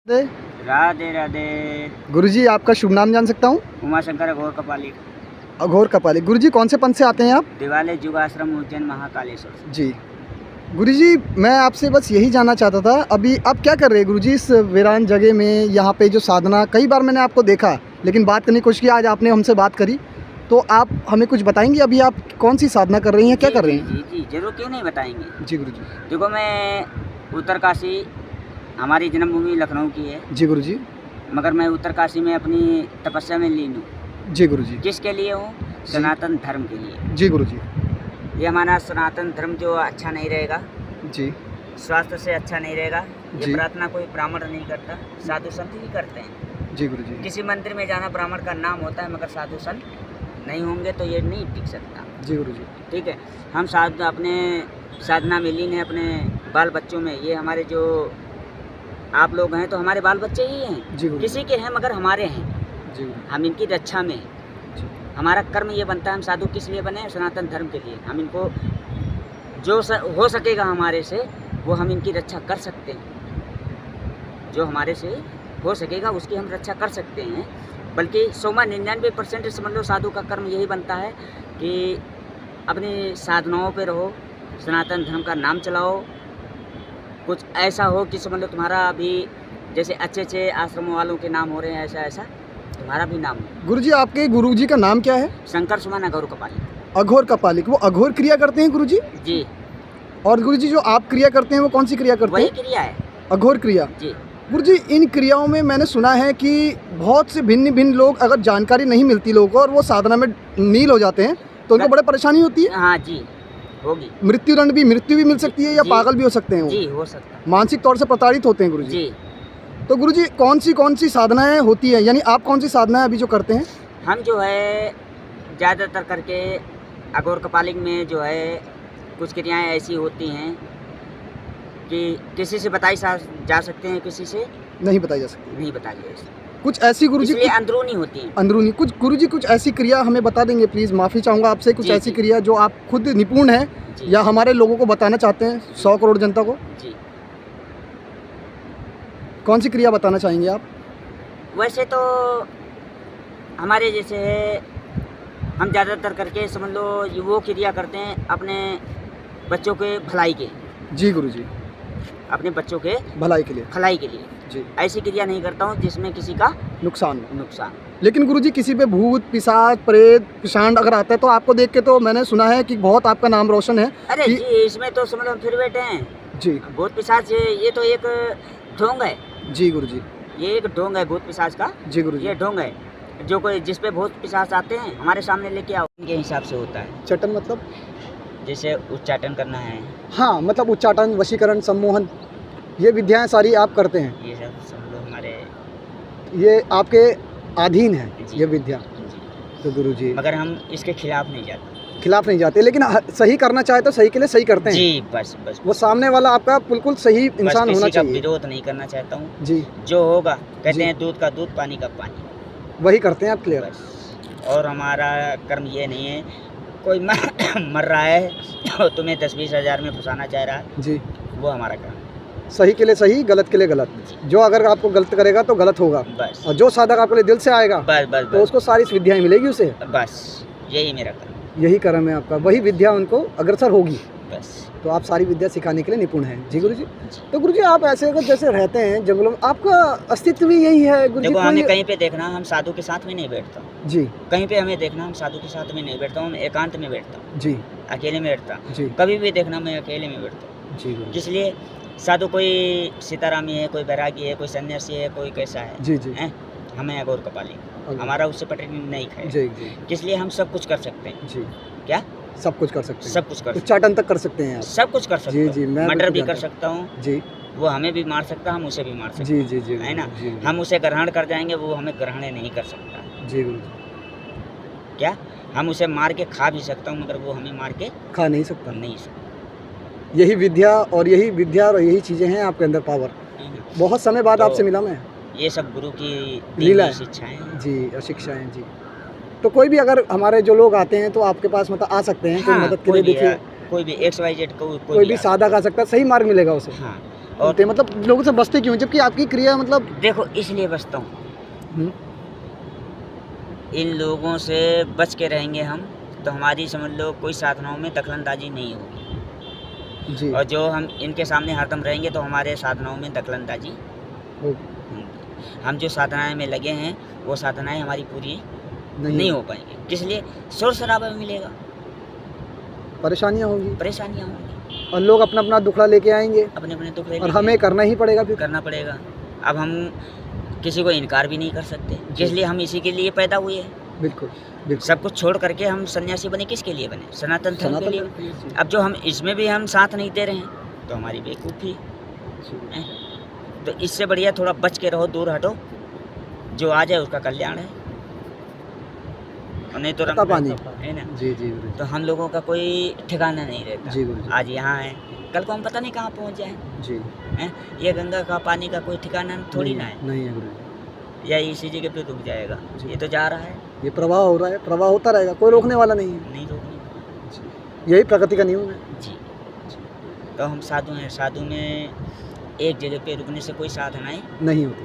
राधे राधे। गुरुजी आपका शुभ नाम जान सकता हूँ? उमाशंकर अघोर कपाली। अघोर कपाली। गुरुजी कौन से पंथ से आते हैं आप? दिवाले युगाश्रम उज्जैन महाकालेश्वर। जी गुरुजी, मैं आपसे बस यही जानना चाहता था, अभी आप क्या कर रहे हैं गुरुजी इस वीरान जगह में? यहाँ पे जो साधना, कई बार मैंने आपको देखा लेकिन बात करने की कोशिश की, आज आपने हमसे बात करी, तो आप हमें कुछ बताएंगे अभी आप कौन सी साधना कर रही हैं, क्या कर रही हैं? जी जी जरूर, क्यों नहीं बताएंगे। जी गुरुजी। देखो, मैं उत्तरकाशी, हमारी जन्मभूमि लखनऊ की है। जी गुरुजी। मगर मैं उत्तरकाशी में अपनी तपस्या में लीन हूँ। जी गुरुजी। किसके लिए हूँ? सनातन धर्म के लिए। जी गुरुजी। ये हमारा सनातन धर्म जो अच्छा नहीं रहेगा, जी, स्वास्थ्य से अच्छा नहीं रहेगा। ये जी। प्रार्थना कोई ब्राह्मण नहीं करता, साधु संत ही करते हैं। जी गुरुजी। किसी मंदिर में जाना ब्राह्मण का नाम होता है, मगर साधु संत नहीं होंगे तो ये नहीं टिक सकता। जी गुरुजी। ठीक है, हम साध अपने साधना में लीन हैं, अपने बाल बच्चों में। ये हमारे जो आप लोग हैं तो हमारे बाल बच्चे ही हैं। जी गुरुजी। किसी के हैं मगर हमारे हैं। जी गुरुजी। हम इनकी रक्षा में हैं। हमारा कर्म ये बनता है, हम साधु किस लिए बने? सनातन धर्म के लिए। हम इनको जो हो सकेगा हमारे से, वो हम इनकी रक्षा कर सकते हैं। जो हमारे से हो सकेगा उसकी हम रक्षा कर सकते हैं। बल्कि 99% समझ लो साधु का कर्म यही बनता है कि अपनी साधनाओं पे रहो, सनातन धर्म का नाम चलाओ। कुछ ऐसा हो कि समझ लो तुम्हारा अभी जैसे अच्छे अच्छे आश्रमों वालों के नाम हो रहे हैं, ऐसा ऐसा तुम्हारा भी नाम हो। गुरुजी, आपके गुरुजी का नाम क्या है? शंकर सुमन अघोर कपाली। अघोर कपाली। वो अघोर क्रिया करते हैं गुरुजी? जी। और गुरुजी जो आप क्रिया करते हैं वो कौन सी क्रिया करते वही हैं? क्रिया है। अघोर क्रिया। जी। गुरुजी, इन क्रियाओं में मैंने सुना है कि बहुत से भिन्न भिन्न लोग, अगर जानकारी नहीं मिलती लोगों को और वो साधना में नील हो जाते हैं तो उनको बड़े परेशानी होती है। हाँ जी, होगी। मृत्यु भी मिल सकती है या जी। पागल भी हो सकते हैं वो। जी, हो सकता है। मानसिक तौर से प्रताड़ित होते हैं गुरुजी। जी। तो गुरुजी कौन सी साधनाएं होती है, यानी आप कौन सी साधनाएं अभी जो करते हैं? हम जो है ज़्यादातर करके अघोर कपालिक में जो है कुछ क्रियाएं ऐसी होती हैं कि किसी से बताई जा सकते हैं, किसी से नहीं बताई जा सकती। नहीं बताई जा सकती। कुछ ऐसी गुरुजी, इसलिए अंदरूनी होती हैं। अंदरूनी कुछ गुरुजी, कुछ ऐसी क्रिया हमें बता देंगे प्लीज़? माफ़ी चाहूँगा आपसे। कुछ जी, ऐसी जी। क्रिया जो आप खुद निपुण हैं जी। या हमारे लोगों को बताना चाहते हैं, 100 करोड़ जनता को? जी। कौन सी क्रिया बताना चाहेंगे आप? वैसे तो हमारे जैसे है, हम ज़्यादातर करके समझ लो ये वो क्रिया करते हैं अपने बच्चों के भलाई के। जी गुरुजी। अपने बच्चों के भलाई के लिए। भलाई के लिए जी। ऐसी क्रिया नहीं करता हूँ जिसमें किसी का नुकसान हो। नुकसान। लेकिन गुरुजी किसी पे भूत, पिशाच, प्रेत, पिशांड अगर आता है तो आपको देख के तो मैंने सुना है कि बहुत आपका नाम रोशन है। अरे कि- जी, इसमें तो समझ लो फिर बैठे हैं। जी। भूत पिशाच ये तो एक ढोंग है। जी गुरुजी। ये एक ढोंग है भूत पिशाच का। जी गुरुजी। ये ढोंग है। जो कोई जिस पे भूत पिशाच आते हैं हमारे सामने लेके आओ, उनके हिसाब से होता है। चटन मतलब? जैसे उच्चाटन करना है, हाँ, मतलब उच्चाटन, वशीकरण, सम्मोहन, ये विद्याएं सारी आप करते हैं? ये सब समझ लो हमारे ये आपके अधीन है जी। ये विद्या? जी। तो गुरुजी मगर हम इसके खिलाफ नहीं जाते। खिलाफ नहीं जाते, लेकिन सही करना चाहे तो सही के लिए सही करते हैं। जी, बस बस वो सामने वाला आपका बिल्कुल सही बस इंसान होना किसी का चाहिए। विरोध नहीं करना चाहता हूँ। जी। जो होगा कहते जी। हैं दूध का दूध, पानी का पानी, वही करते हैं आप। क्लियर? बस। और हमारा कर्म ये नहीं है कोई मर रहा है और तुम्हें 10-20 हज़ार में फंसाना चाह रहा है, जी। वो हमारा कर्म। सही के लिए सही, गलत के लिए गलत। जो अगर आपको गलत करेगा तो गलत होगा, बस और जो साधक आपके लिए दिल से आएगा बस बस तो उसको सारी विद्याएं मिलेगी उसे। बस यही मेरा कर्म। यही कर्म है आपका, वही विद्या उनको अग्रसर होगी। बस। तो आप सारी विद्या सिखाने के लिए निपुण हैं। जी गुरुजी। तो गुरुजी आप ऐसे अगर जैसे रहते हैं जंगलों में, आपका अस्तित्व भी यही है गुरुजी? देखो, कोई- हमें कहीं पे देखना हम साधु के साथ में नहीं बैठता हूँ। जी। कहीं पे हमें देखना हम साधु के साथ में नहीं बैठता हूँ, मैं एकांत में बैठता हूँ। जी। अकेले में बैठता हूँ। जी। कभी भी देखना मैं अकेले में बैठता हूँ। जी गुरुजी। इसलिए साधु कोई सीतारामी है, कोई बैरागी है, कोई सन्यासी है, कोई कैसा है। जी। जी। हैं? हमें अघोर कपाली, हमारा उससे पटरी नहीं खाए। जी। जी। इसलिए हम सब कुछ कर सकते हैं। जी। क्या? सब कुछ कर सकते हैं। सब कुछ कर सकते उच्चाटन तक कर सकते हैं हैं। आप? सब कुछ कर सकते जी। हैं। जी। मैं मर्डर बिल्कुल भी कर जानता सकता हूँ। हूँ। जी। वो हमें भी मार सकता है, हम उसे भी मार सकते जी। जी। जी। हैं, है ना। जी। जी। हम उसे ग्रहण कर जाएंगे, वो हमें ग्रहण नहीं कर सकता। जी गुरुजी। क्या? हम उसे मार के खा भी सकता हूँ, मगर वो हमें मार के खा नहीं सकता। नहीं सकता। यही विद्या और यही चीज़ें हैं आपके अंदर, पावर। है ना? बहुत समय बाद तो आपसे मिला मैं। ये सब गुरु की दी लीला हुई है। शिक्षाएं हैं। जी, और शिक्षाएँ। जी। तो कोई भी अगर हमारे जो लोग आते हैं तो आपके पास मतलब आ सकते हैं, कोई हाँ, मदद के कोई लिए? भी देखिए कोई भी XYZ कोई भी साधक आ सकता है, सही मार्ग मिलेगा उसे। हाँ, और मतलब लोगों से बचते क्यों, जबकि आपकी क्रिया मतलब देखो इसलिए बचता हूँ, हम्म, इन लोगों से बच के रहेंगे हम तो हमारी समझ लो कोई साधनाओं में दखलंदाजी नहीं होगी, जी और जो हम इनके सामने हरदम रहेंगे तो हमारे साधनाओं में दखलंदाजी हो होगी। हम जो साधनाएं में लगे हैं वो साधनाएं हमारी पूरी नहीं हो पाएंगी, किस लिए शोर शराबा मिलेगा, परेशानियाँ होंगी परेशानियाँ होंगी, और लोग अपना अपना दुखड़ा लेके आएंगे अपने अपने दुख और हमें करना ही पड़ेगा फिर। करना पड़ेगा। अब हम किसी को इनकार भी नहीं कर सकते, किस लिए हम इसी के लिए पैदा हुए हैं। बिल्कुल बिल्कुल। सब कुछ छोड़ करके हम सन्यासी बने, किसके लिए बने, सनातन धर्म के लिए। जी, अब जो हम इसमें भी हम साथ नहीं दे रहे हैं तो हमारी बेवकूफ़ी जी। है। तो इससे बढ़िया थोड़ा बच के रहो, दूर हटो, जो आ जाए उसका कल्याण है, और नहीं तो पता पानी है ना। जी जी गुरु तो हम लोगों का कोई ठिकाना नहीं रहता, जी गुरु जी। आज यहाँ है कल को हम पता नहीं कहाँ पहुँच जाए जी हैं। ये गंगा का पानी का कोई ठिकाना थोड़ी ना है, नहीं है गुरु जी। या इसी जगह पे रुक जाएगा, जी। ये तो जा रहा है, ये प्रवाह हो रहा है, प्रवाह होता रहेगा, कोई रोकने वाला नहीं है। नहीं रोकने। जी, यही प्रकृति का नियम है। जी, तो हम साधु हैं, साधु में एक जगह पे रुकने से कोई साधनाएं नहीं होती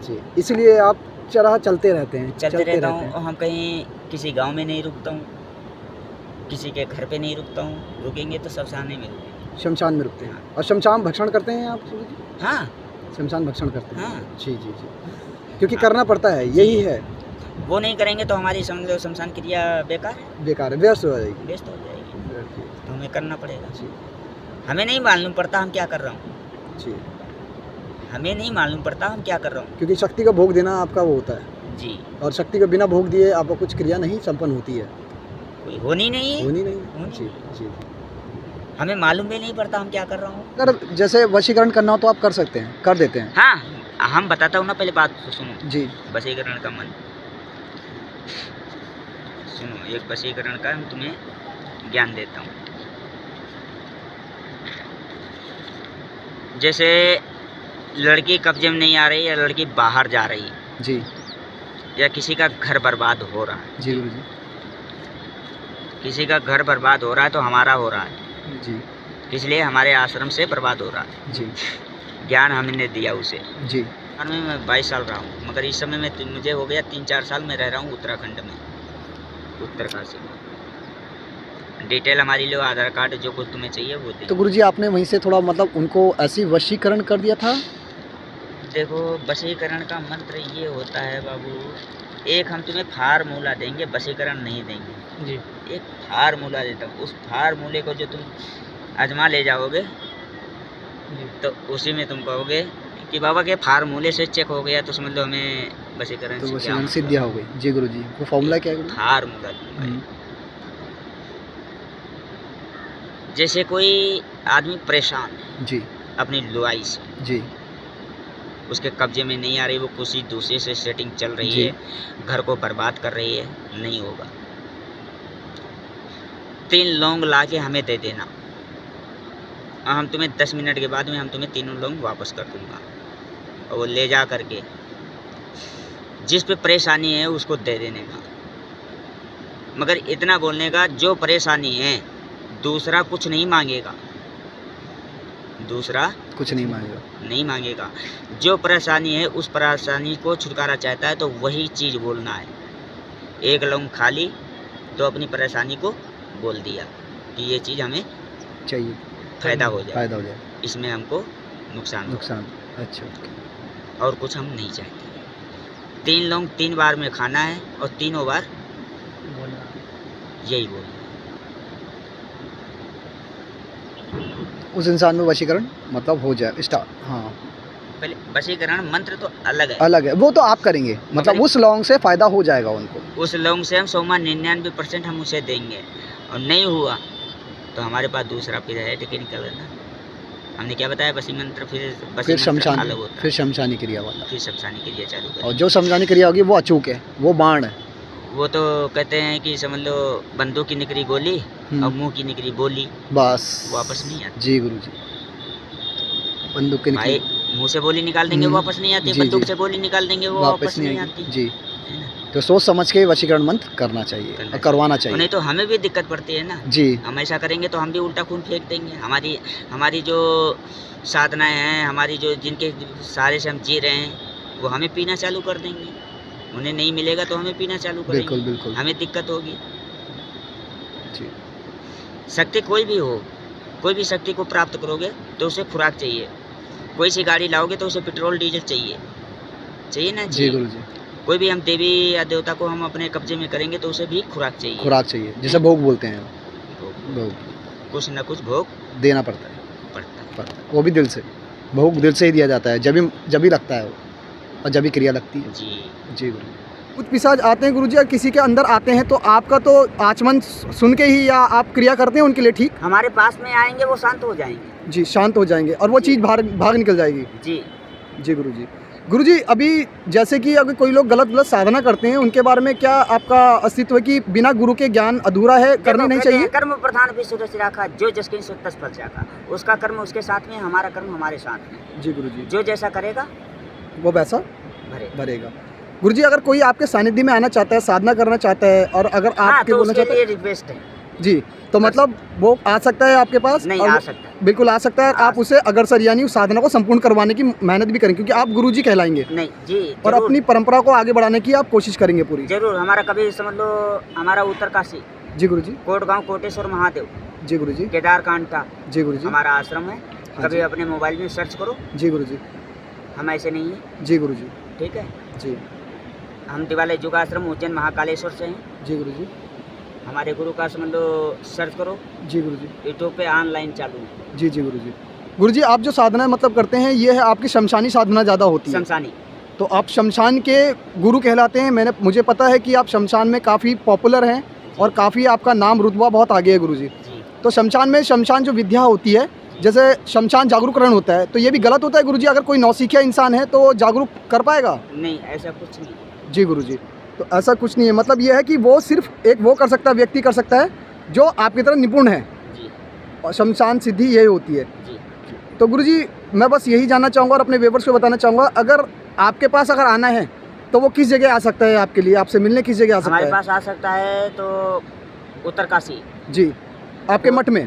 जी, इसलिए आप चरह चलते रहते हैं, चलते रहता हूँ, हैं। और हम कहीं किसी गांव में नहीं रुकता हूँ, किसी के घर पे नहीं रुकता हूँ, रुकेंगे तो शमशाने में रुकेंगे। शमशान में रुकते हैं, और शमशान भक्षण करते हैं आप गुरु जी? हाँ शमशान भक्षण करते हैं। हाँ, जी जी जी, क्योंकि करना पड़ता है, यही है, वो नहीं करेंगे तो हमारी समझ लो शमशान क्रिया बेकार है, बेकार है, व्यस्त हो जाएगी। वेस्ट हो जाएगी, जी तो हमें करना पड़ेगा। जी हमें नहीं मालूम पड़ता हम क्या कर रहा हूँ, जी, हमें नहीं मालूम पड़ता हम क्या कर रहा हूँ। क्योंकि शक्ति का भोग देना आपका वो होता है, जी, और शक्ति को बिना भोग दिए आपको कुछ क्रिया नहीं संपन्न होती है, कोई होनी नहीं है, होनी नहीं। होनी जी जी, हमें मालूम भी नहीं पड़ता हम क्या कर रहा हूँ। अगर जैसे वशीकरण करना हो तो आप कर सकते हैं, कर देते हैं। हाँ, हम बताता हूँ ना, पहले बात तो सुनो। जी वशीकरण का मन सुनो, एक वशीकरण का हम तुम्हें ज्ञान देता हूँ। जैसे लड़की कब्जे में नहीं आ रही, या लड़की बाहर जा रही, जी या किसी का घर बर्बाद हो रहा है, जी गुरु जी। किसी का घर बर्बाद हो रहा है तो हमारा हो रहा है, जी इसलिए हमारे आश्रम से बर्बाद हो रहा है। जी ज्ञान हमने दिया उसे। जी और मैं 22 साल रहा हूँ, मगर इस समय में मुझे हो गया 3-4 साल में रह रहा हूँ उत्तराखंड में, उत्तरकाशी में। डिटेल हमारी लो, आधार कार्ड, जो कुछ तुम्हें चाहिए वो दे। तो गुरुजी आपने वहीं से थोड़ा मतलब उनको ऐसी वशीकरण कर दिया था? देखो, वशीकरण का मंत्र ये होता है बाबू, एक हम तुम्हें फार्मूला देंगे, वशीकरण नहीं देंगे जी एक फार्मूला देता हूँ। उस फार्मूले को जो तुम आजमा ले जाओगे तो उसी में तुम कहोगे कि बाबा के फार्मूले से चेक हो गया तो समझ लो हमें वशीकरण तो से क्या वशीकरण मतलब सिद्धियाँ हो गई। जी गुरुजी, वो फॉर्मूला क्या है गुरुजी? फार्मूला दूंगा। हम्म, जैसे कोई आदमी परेशान है जी अपनी लुआई से, जी उसके कब्जे में नहीं आ रही, वो किसी दूसरे से सेटिंग चल रही जी। है, घर को बर्बाद कर रही है, नहीं होगा। 3 लौंग ला के हमें दे देना, और हम तुम्हें 10 मिनट के बाद में हम तुम्हें 3 लौंग वापस कर दूंगा, और वो ले जा करके जिस पे परेशानी है उसको दे देने का। मगर इतना बोलने का, जो परेशानी है दूसरा कुछ नहीं मांगेगा, दूसरा कुछ नहीं मांगेगा। नहीं मांगेगा। जो परेशानी है उस परेशानी को छुटकारा चाहता है तो वही चीज़ बोलना है। 1 लौंग खा ली तो अपनी परेशानी को बोल दिया कि ये चीज़ हमें चाहिए, फ़ायदा हो जाए, फायदा हो जाए, इसमें हमको नुकसान हो, नुकसान। अच्छा और कुछ हम नहीं चाहते। 3 लौंग 3 बार में खाना है और तीनों बार यही बोलना। उस इंसान में वशीकरण मतलब हो जाए स्टार्ट। हाँ पहले वशीकरण मंत्र तो अलग है, अलग है, वो तो आप करेंगे, मतलब उस लौंग से फायदा हो जाएगा उनको। उस लौंग से हम 99% हम उसे देंगे, और नहीं हुआ तो हमारे पास दूसरा फिर है टेक्निकल है ना। हमने क्या बताया, वशी मंत्र, फिर शमशान, अलग होता फिर है, शमशानी क्रिया वाला, फिर शमशानी क्रिया चालू और करें। जो शमशानी क्रिया होगी वो अचूक है, वो बाण है। वो तो कहते हैं कि समझ लो बंदूक की निकली गोली और मुंह की निकली बोली, बस वापस नहीं आती। जी गुरुजी, बंदूक के भाई मुंह से बोली निकाल देंगे वो वापस नहीं आती, जी, बंदूक जी। से गोली निकाल देंगे वो वापस नहीं आती, जी। है ना। तो सोच समझ के वशीकरण मंत्र करना चाहिए और करवाना चाहिए। नहीं तो हमें भी दिक्कत पड़ती है ना जी। हम ऐसा करेंगे तो हम भी उल्टा खून फेंक देंगे। हमारी जो साधनाएं हैं, हमारी जो जिनके सहारे से हम जी रहे हैं, वो हमें पीना चालू कर देंगे। उन्हें नहीं मिलेगा तो हमें पीना चालू करेंगे। बिल्कुल बिल्कुल। हमें दिक्कत होगी। जी। शक्ति कोई भी हो, कोई भी शक्ति को प्राप्त करोगे तो उसे खुराक चाहिए। कोई सी गाड़ी लाओगे तो उसे पेट्रोल डीजल चाहिए ना जी गुरु जी। कोई भी हम देवी या देवता को हम अपने कब्जे में करेंगे तो उसे भी खुराक चाहिए। खुराक चाहिए, जिसे भोग बोलते हैं। भोग कुछ न कुछ भोग देना पड़ता है। वो भी दिल से, भोग दिल से ही दिया जाता है। जब भी लगता है वो, और जब भी क्रिया लगती है। जी जी गुरु। कुछ पिशाच आते हैं गुरु जी, और किसी के अंदर आते हैं तो आपका तो आचमन सुन के ही या आप क्रिया करते हैं उनके लिए? ठीक, हमारे पास में आएंगे वो शांत हो जाएंगे। जी, शांत हो जाएंगे और वो चीज़ भाग निकल जाएगी। जी जी गुरु जी। गुरु जी, अभी जैसे कि अगर कोई लोग गलत साधना करते हैं, उनके बारे में क्या आपका अस्तित्व है कि बिना गुरु के ज्ञान अधूरा है, करनी नहीं चाहिए? कर्म प्रधान भी सुरक्षित रखा, जो जिसके तस फल चाखा। उसका कर्म उसके साथ में, हमारा कर्म हमारे साथ में। जी गुरु जी। जो जैसा करेगा वो वैसा भरेगा। गुरु जी, अगर कोई आपके सानिध्य में आना चाहता है, साधना करना चाहता है, और अगर आपके तो बोलना उसके चाहता लिए है रिक्वेस्ट है जी, तो मतलब वो आ सकता है आपके पास? नहीं, आ सकता है, बिल्कुल आ सकता है। आप उसे अग्रसर यानी उस साधना को संपूर्ण करवाने की मेहनत भी करेंगे, क्योंकि आप गुरुजी कहलाएंगे। नहीं जी, और अपनी परंपरा को आगे बढ़ाने की आप कोशिश करेंगे पूरी। जरूर। हमारा कभी समझ लो, हमारा उत्तरकाशी जी गुरुजी, कोटगांव कोटेश्वर महादेव जी गुरुजी, केदार कांटा जी गुरुजी, हमारा आश्रम है। कभी अपने मोबाइल में सर्च करो। जी गुरुजी। हम ऐसे नहीं है। जी गुरुजी। ठीक है जी। हम दिवालय युगाश्रम उज्जैन महाकालेश्वर से हैं। जी गुरुजी। हमारे गुरु का समझ लो सर्च करो। जी गुरुजी। यूट्यूब पे ऑनलाइन चालू है। जी गुरुजी। गुरुजी, आप जो साधना मतलब करते हैं, ये है आपकी शमशानी साधना ज़्यादा होती है? शमशानी। तो आप शमशान के गुरु कहलाते हैं। मुझे पता है कि आप शमशान में काफ़ी पॉपुलर हैं और काफ़ी आपका नाम रुतबा बहुत आगे है गुरुजी। तो शमशान जो विद्या होती है, जैसे शमशान जागरूकरण होता है, तो ये भी गलत होता है गुरुजी? अगर कोई नौसिखिया इंसान है तो जागरूक कर पाएगा? नहीं, ऐसा कुछ नहीं। जी गुरुजी। तो ऐसा कुछ नहीं है, मतलब ये है कि वो सिर्फ एक वो कर सकता है, व्यक्ति कर सकता है जो आपकी तरह निपुण है। जी। और शमशान सिद्धि यही होती है। जी। तो गुरुजी, मैं बस यही जानना चाहूँगा और अपने व्यूअर्स को बताना चाहूँगा, अगर आपके पास अगर आना है तो वो किस जगह आ सकता है आपके लिए? आपसे मिलने किस जगह आ सकता है? हमारे पास आ सकता है तो उत्तरकाशी। जी। आपके मठ में?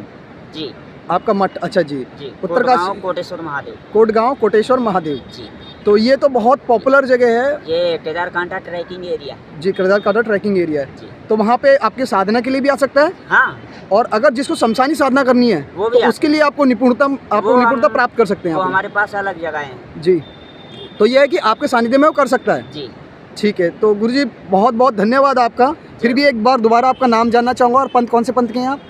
जी। आपका मठ, अच्छा जी। उत्तरकाशी कोटेश्वर महादेव। कोटगांव कोटेश्वर महादेव। जी। तो ये तो बहुत पॉपुलर जगह है। ये केदार कांटा ट्रैकिंग एरिया। जी, केदार कांटा ट्रैकिंग एरिया है। जी। तो वहाँ पे आपके साधना के लिए भी आ सकता है? हाँ। और अगर जिसको शमशानी साधना करनी है वो भी तो उसके लिए आपको निपुणता प्राप्त कर सकते हैं। वो हमारे पास अलग जगह है। जी। तो ये है कि आपके सानिध्य में वो कर सकता है। जी। ठीक है। तो गुरुजी, बहुत बहुत धन्यवाद आपका। फिर भी एक बार दोबारा आपका नाम जानना चाहूँगा, और पंथ कौन से पंथ के हैं आप?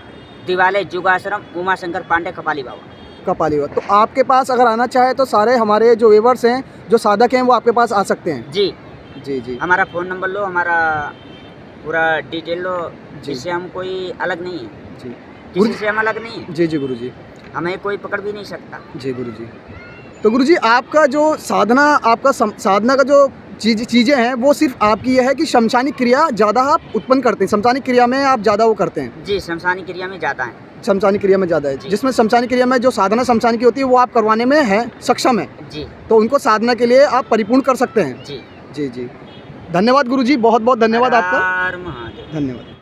दिवालय युगाश्रम उमाशंकर पांडे कपाली बाबा। कपाली बाबा। तो आपके पास अगर आना चाहे तो सारे हमारे जो व्यूअर्स हैं, जो साधक हैं, वो आपके पास आ सकते हैं? जी जी। जी। हमारा फ़ोन नंबर लो, हमारा पूरा डिटेल लो, जिससे हम कोई अलग नहीं है। जी। किसी से हम अलग नहीं है। जी जी गुरुजी। हमें कोई पकड़ भी नहीं सकता। जी गुरुजी। तो गुरुजी, आपका जो साधना का जो चीज़ें हैं, वो सिर्फ आपकी ये है कि शमशानी क्रिया ज़्यादा आप उत्पन्न करते हैं, शमशानी क्रिया में आप ज़्यादा वो करते हैं? जी, शमशानी क्रिया में ज़्यादा है। शमशानी क्रिया में ज़्यादा है, जिसमें शमशानी क्रिया में जो साधना शमशानी की होती है वो आप करवाने में हैं सक्षम है। जी। तो उनको साधना के लिए आप परिपूर्ण कर सकते हैं। जी। जी जी। धन्यवाद गुरुजी, बहुत बहुत धन्यवाद आपका। धन्यवाद।